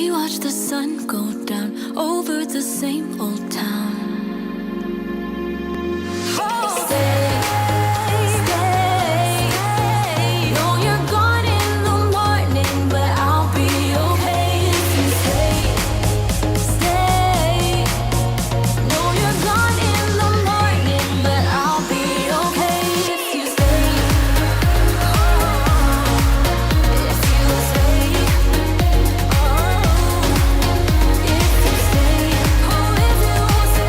We watch the sun go down over the same old town. Stay, stay. Know you're gone in the morning, but I'll be okay if you stay, stay. Know you're gone in the morning, but I'll be okay if you stay. If you stay. If you stay, oh, if you stay.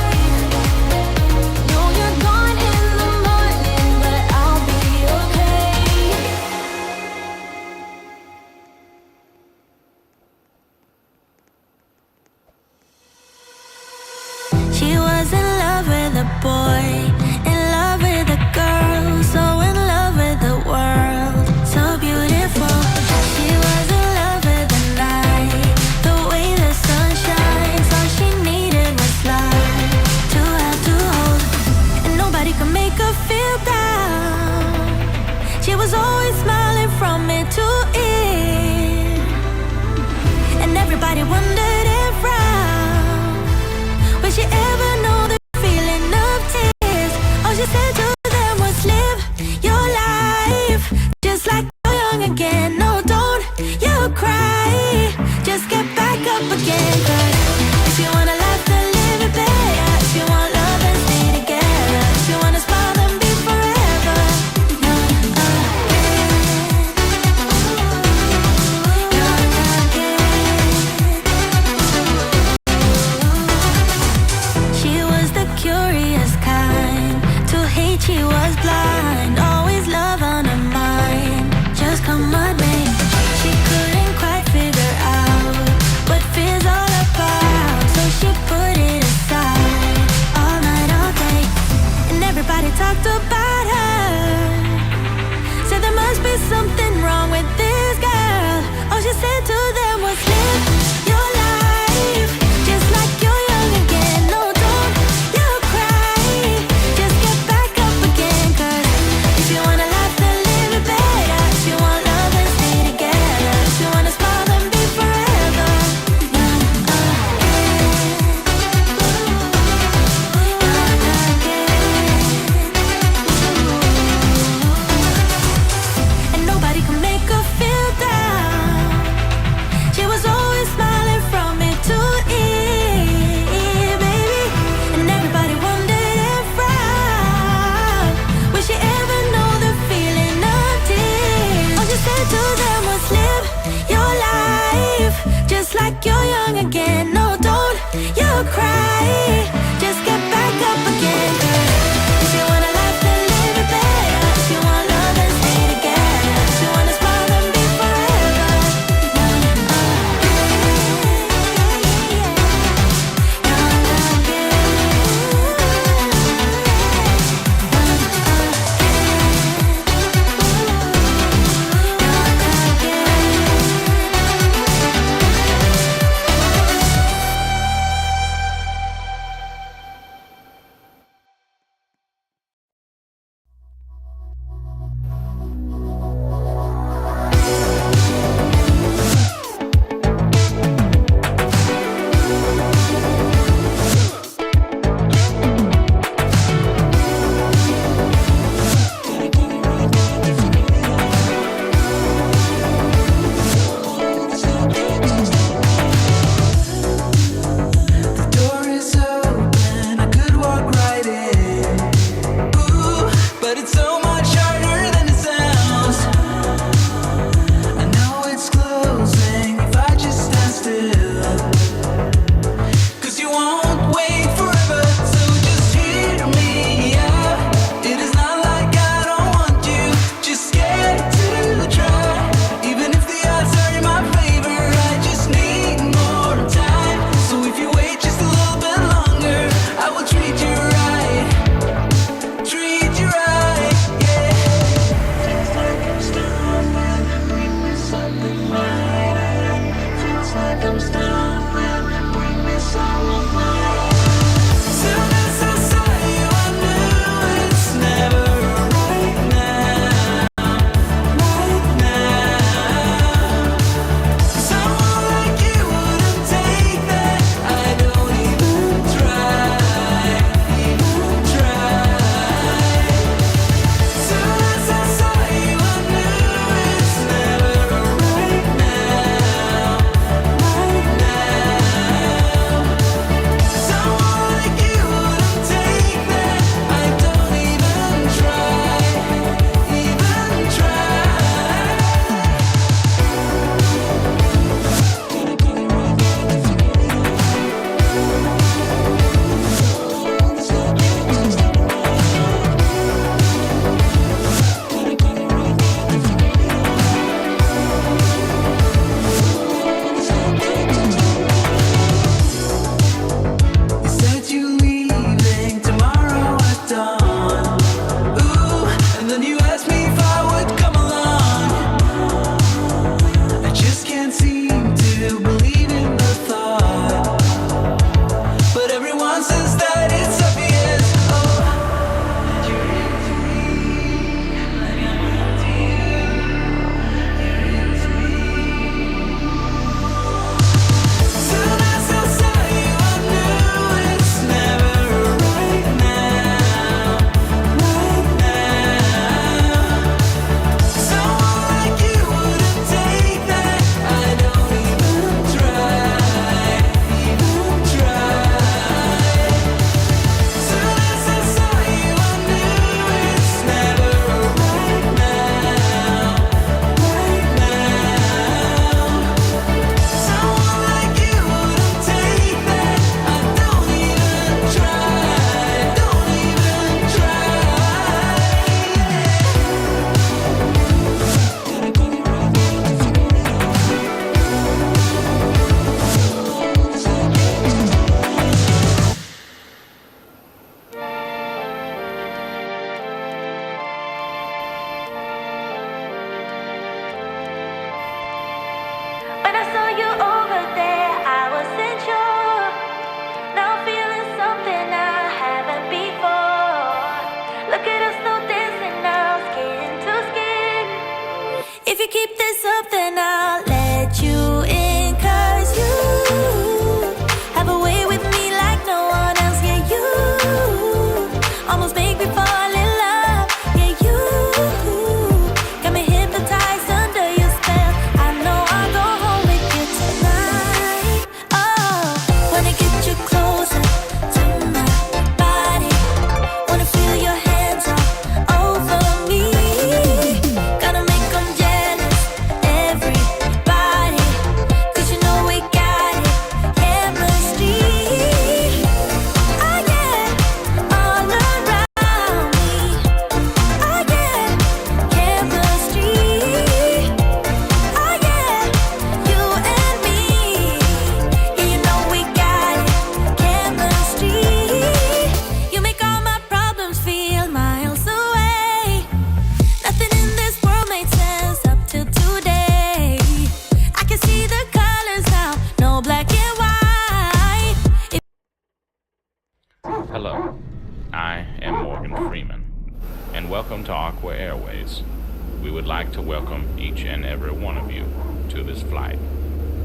welcome to Aqua Airways. We would like to welcome each and every one of you to this flight.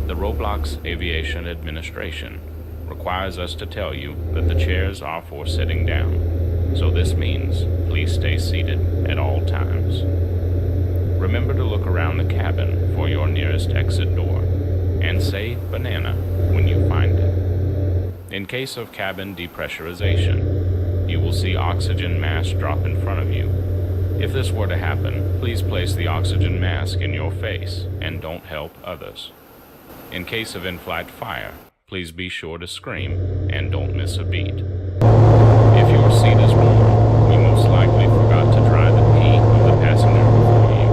The Roblox Aviation Administration requires us to tell you that the chairs are for sitting down, so this means please stay seated at all times. Remember to look around the cabin for your nearest exit door, and say banana when you find it. In case of cabin depressurization, you will see oxygen mask drop in front of you. If this were to happen, please place the oxygen mask in your face and don't help others. In case of in-flight fire, please be sure to scream and don't miss a beat. If your seat is warm, you most likely forgot to dry the pee of the passenger before you.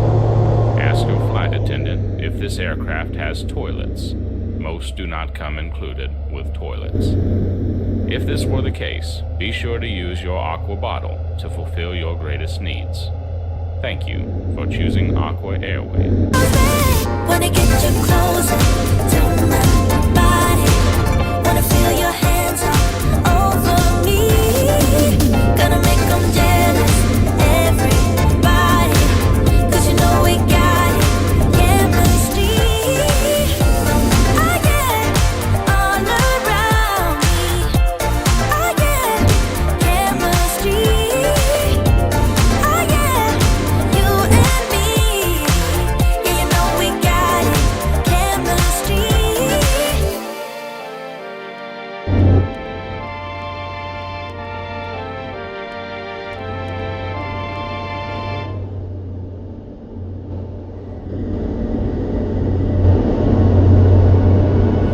Ask your flight attendant if this aircraft has toilets. Most do not come included with toilets. If this were the case, be sure to use your Aqua bottle to fulfill your greatest needs. Thank you for choosing Aqua Airways. Wanna get you closer to my body. Wanna feel your hands all over me. Gonna make them jealous, everybody. 'Cause you know we got it, chemistry. I get all around me. I get chemistry. I get you and me. Yeah, you know we got it, chemistry.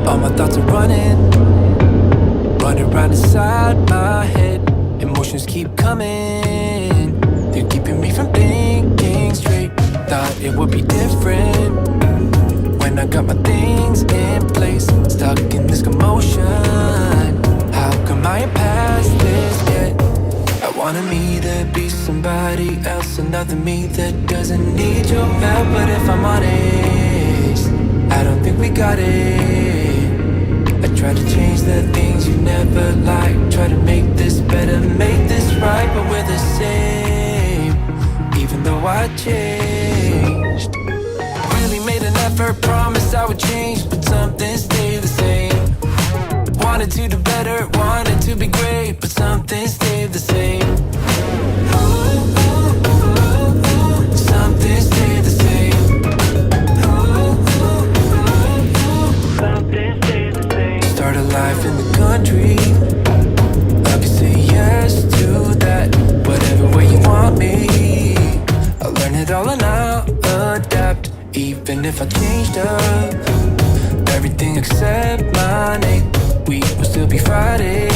All my thoughts are running round inside my head. Emotions keep coming, they're keeping me from thinking straight. Thought it would be different when I got my things in place. Stuck in this commotion, how come I ain't past this yet? I wanted me to be somebody else, another me that doesn't need your help. But if I'm honest, I don't think we got it. I try to change the things you never liked, try to make this better, make this right, but we're the same, even though I changed. Really made an effort, promised I would change, but something stayed the same. Wanted to do better, wanted to be great, but something stayed the same. Something stayed the same. Something stayed the same. Start a life in the country, I can say yes to that. Whatever way you want me, I'll learn it all and I'll adapt. Even if I changed up everything except my name, we will still be Friday,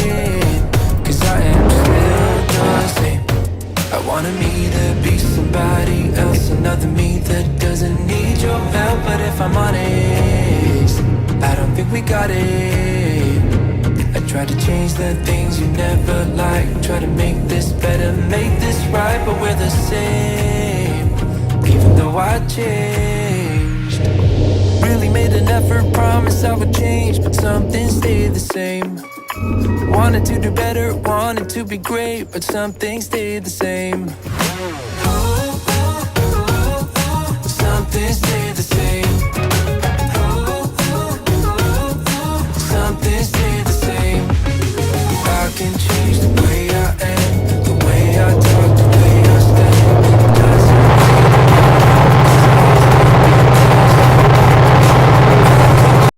'cause I am still the same. I wanted me to be somebody else, another me that doesn't need your help. But if I'm honest, I don't think we got it. I tried to change the things you never liked, try to make this better, make this right, but we're the same, even though I changed. Really made an effort, promised I would change, but something stayed the same. Wanted to do better, wanted to be great, but something stayed the same. Something stayed